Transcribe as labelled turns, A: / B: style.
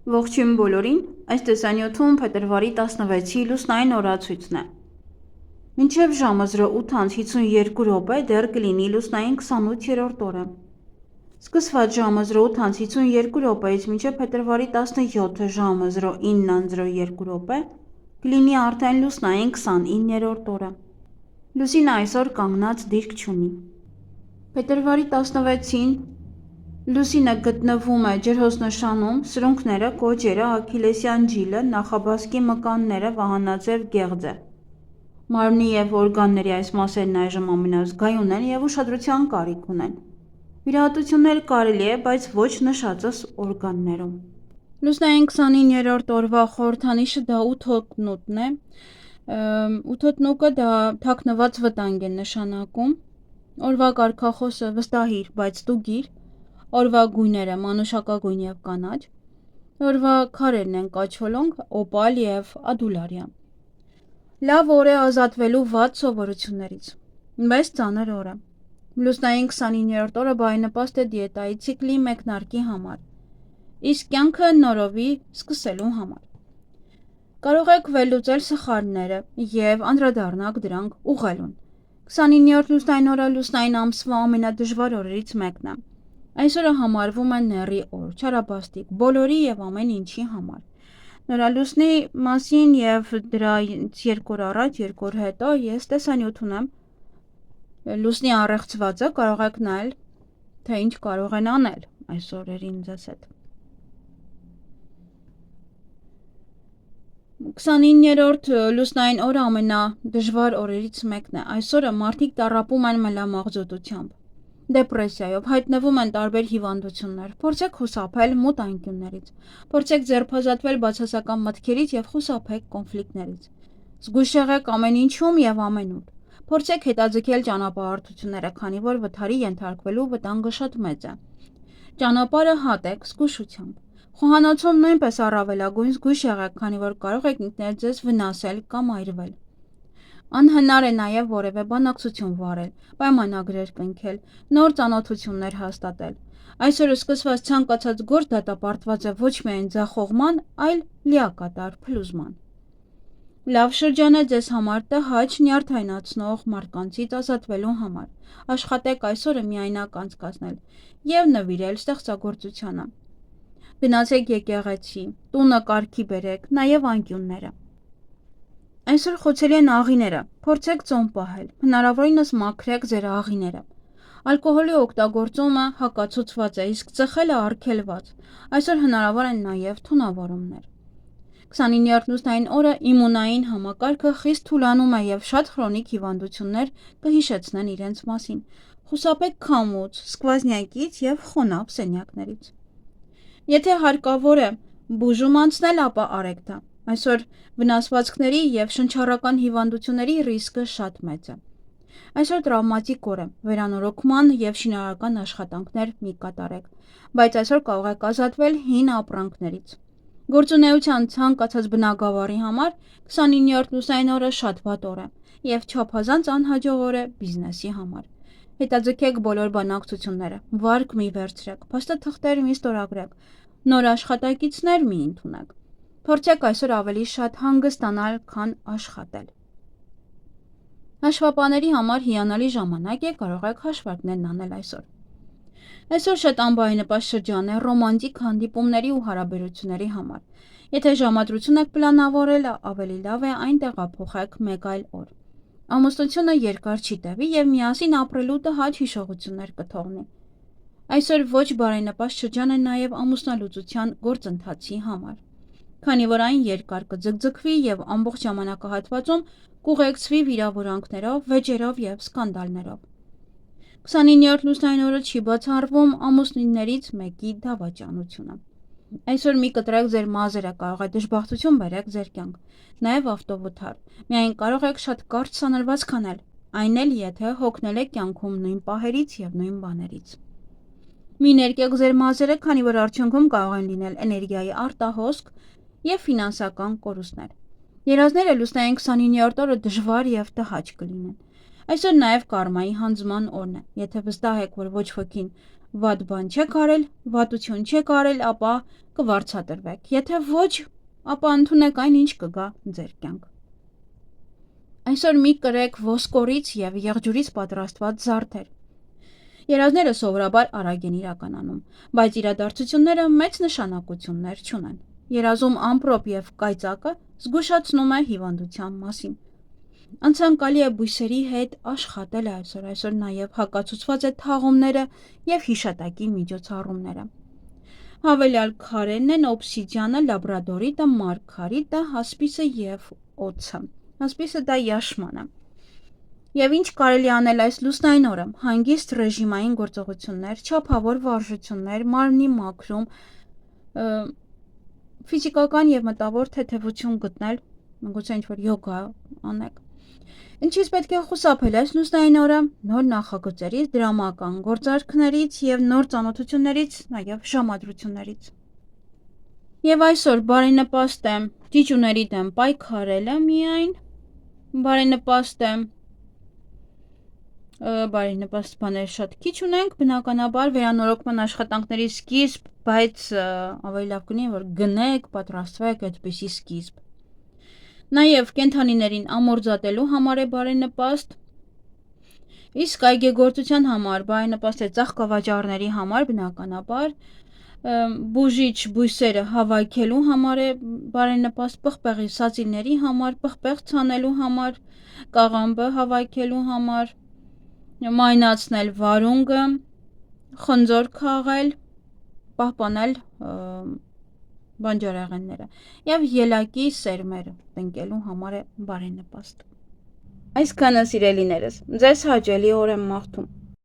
A: Ողջույն բոլորին, այս տեսանյութում փետրվարի 16-ի լուսնային օրացույցն է։ Մինչև ժամը 08:52 րոպե դեռ կլինի լուսնային 28-րդ օրը։ Սկսված ժամը 08:52 րոպեից մինչև փետրվարի 17-ը ժամը 09:02 րոպե կլինի արդեն լուսնային 29-րդ օրը։ Լուսինը այսօր կանգնած դիրք չունի։ Փետրվարի 16-ին լուսինը գտնվում է ջրհոսնշանում, սրունքները, կոճերը, աքիլեսյան ջիլը, նախաբազկի մկանները, վահանաձև գեղձը։ Մարմնի և օրգանների այս մասերն այժմ ամենազգայուն են և ուշադրության կարիք ունեն։ Վիրահատություններ կարելի է, բայց ոչ նշածս օրգաններում։ Լուսնային 29-րդ օրվա խորհրդանիշը դա 8 հոտնուտն է։ 8 հոտնուկը դա թաքնված վտանգ է նշանակում։ Օրվա կարգախոսը վստահիր, բայց դու գիր։ Օրվա գույները մանուշակագույն և կանաչ։ Օրվա քարերն են կաչոլոնգ, օպալ և ադուլարիա։ Լավ օր է ազատվելու վատ սովորություններից։ Մեծ ծանր օր է։ Լուսնային 29-րդ օրը բարենպաստ է դիետայի ցիկլի մեկնարկի համար, իսկ կյանքը նորովի սկսելու համար։ Կարող եք վերլուծել սխալները և անդրադառնաք դրանք ուղղելուն։ 29-րդ լուսնային օրը լուսնային ամսվա ամենադժվար օրերից մեկն է։ Այս օրը համարվում է նեռի օր, չարաբաստիկ, բոլորի և ամեն ինչի համար։ Նորալուսնի մասին և դրանից 2 օր առաջ, 2 օր հետո ես տեսանյութ ունեմ։ Լուսնի առեղծվածը կարող եք նայել, թե ինչ կարող են անել այս օրերին ձեզ հետ։ 29-րդ լուսնային օրը ամենադժվար օրերից մեկն է։ Այս օրը մարդիկ տառապում են մելամաղձոտությամբ, դեպրեսիայով, հայտնվում են տարբեր հիվանդություններ։ Փորձեք խուսափել մութ անկյուններից, փորձեք ձերբազատվել բացասական մտքերից և խուսափեք կոնֆլիկտներից։ Զգույշ եղեք ամեն ինչում և ամենուր։ Փորձեք հետաձգել ճանապարհորդությունները, քանի որ վթարի ենթարկվելու վտանգը շատ մեծ է։ Ճանապարհը հատեք զգուշությամբ։ Խոհանոցում նույնպես առավելագույն զգույշ եղեք, քանի որ կարող եք ինքներդ ձեզ վնասել կամ այրվել։ Անհնար է նաև որևէ բանակցություն վարել, պայմանագրեր կնքել, նոր ծանոթություններ հաստատել։ Այսօր սկսված ցանկացած գործ դատապարտված է ոչ միայն ձախողման, այլ լիակատար փլուզման։ Լավ շրջան է ձեզ համար տհաճ, նյարդայնացնող մարկանցից ազատվելու համար։ Աշխատեք այսօրը միայնակ անցկացնել և նվիրել ստեղծագործությանը։ Գնացեք եկեղեցի, տունը կարգի բերեք, նաև անկյունները։ Այսօր խոցելի են աղիները, փորձեք ծոմ պահել, հնարավորինս մաքրեք ձեր աղիները։ Ալկոհոլի օգտագործումը հակացուցված է, իսկ ծխելը արգելված։ Այսօր հնարավոր են նաև թունավորումներ։ 29-րդ լուսնային օրը իմունային համակարգը խիստ թուլանում է և շատ քրոնիկ հիվանդություններ կհիշեցնեն իրենց մասին։ Խուսափեք քամուց, սկվազնյակից և խոնավ սենյակներից։ Եթե հարկավոր է բուժում անցնել, ապա արեք դա։ Այսօր վնասվածքների և շնչառական հիվանդությունների ռիսկը շատ մեծ է։ Այսօր տրավմատիկ օր է, վերանորոգման և շինարարական աշխատանքներ մի կատարեք, բայց այսօր կարող եք ազատվել հին ապրանքներից։ Գործունեության ցանկացած բնագավառի համար 29-րդ լուսնային օրը շատ վատ օր է և չափազանց անհաջող օր է բիզնեսի համար։ Հետաձգեք բոլոր բանակցությունները, վարկ մի վերցրեք, փաստաթղթեր մի ստորագրեք, նոր աշխատակիցներ մի ընդունեք։ Փորձեք այսօր ավելի շատ հանգստանալ, քան աշխատել։ Հաշվապաների համար հիանալի ժամանակ է, կարող եք հաշվարկներն անել այսօր։ Այսօր շատ անբարենպաստ շրջան է ռոմանտիկ հանդիպումների ու հարաբերությունների համար։ Եթե ժամադրություն եք պլանավորել, ավելի լավ է այն տեղափոխեք մեկ այլ օր։ Ամուսնությունը երկար չի տևի և միասին ապրելու տհաճ հիշողություններ կթողնի։ Այսօր ոչ բարենպաստ շրջան է նաև ամուսնալուծության գործընթացի համար, քանի որ այն երկար կձգձգվի և ամբողջ ժամանակահատվածում կուղեկցվի վիրավորանքներով, վեճերով և սկանդալներով։ 29-րդ լուսնային օրը չի բացառվում ամուսնիներից մեկի դավաճանությունը։ Այսօր մի կտրեք ձեր մազերը, կարող է դժբախտություն բերեք ձեր կյանք, նաև ավտովթար։ Միայն կարող եք շատ կարճ սանրվածք անել, այն էլ եթե հոգնել եք կյանքում նույն պահերից և նույն բաներից։ Մի ներկեք ձեր մազերը, քանի որ արդյունքում կարող են լինել էներգիայի արտահոսք և ֆինանսական կորուստներ։ Երազները լուսնային 29-րդ օրը դժվար և տհաճ կլինեն։ Այսօր նաև կարմայի հանձնման օրն է։ Եթե վստահ եք, որ ոչ ոքին Վատ բան չեք արել, վատություն չեք արել, ապա կվարձատրվեք, եթե ոչ, ապա ընդունեք այն, ինչ կգա ձեր կյանք։ Այսօր մի կրեք ոսկորից և եղջյուրից պատրաստված զարդեր։ Երազները սովորաբար արագ են իրականանում, բայց իրադարձությունները մեծ նշանակություններ չունեն։ Երազում ամպրոպ և կայծակը զգուշացնում է հիվանդության մասին։ Անցանկալի է բույսերի հետ աշխատել այսօր նաև հակացուցված է թաղումները և հիշատակի միջոցառումները։ Հավելյալ քարերն են օբսիդիանը, լաբրադորիտը, մարգարիտը, հասպիսը և օձը։ Հասպիսը դա яշմանը։ Եվ ինչ կարելի անել այս լուսնային օրը, հանգիստ ռեժիմային գործողություններ, չափավոր վարժություններ, մարմնի մաքրում, ֆիզիկական և մտավոր թեթևություն գտնել, գուցե ինչ-որ յոգա անեք։ Ինչից պետք է խուսափել այս լուսնային օրը, նոր նախագծերից, դրամական գործարքներից և նոր ծանոթություններից, նաև ժամադրություններից։ Եվ այսօր բարենպաստ է ճիճուների դեմ պայքարելը միայն, բարենպաստ բաներ շատ քիչ ունենք, բնականաբար վերանորոգման աշխատանքների սկիզբ, բայց ավելի լավ կլինի, որ գնեք, պատրաստվեք այդպիսի սկիզբ։ Նաև կենդանիներին ամորձատելու համար է բարենպաստ, իսկ այգեգործության համար բարենպաստ է ծաղկավաճառների համար, բնականաբար, բուժիչ բույսերը հավաքելու համար է բարենպաստ, պղպեղի սածիների համար, պղպեղ ցանելու համար, կաղամբը հավաքելու համար, մանյացնել վարունգը, խնձոր քաղել, պահպանել բանջարեղենները և ելակի սերմերը տնկելու համար է բարենպաստ։ Այսքանը սիրելիներս, ձեզ հաճելի օր եմ մաղթում։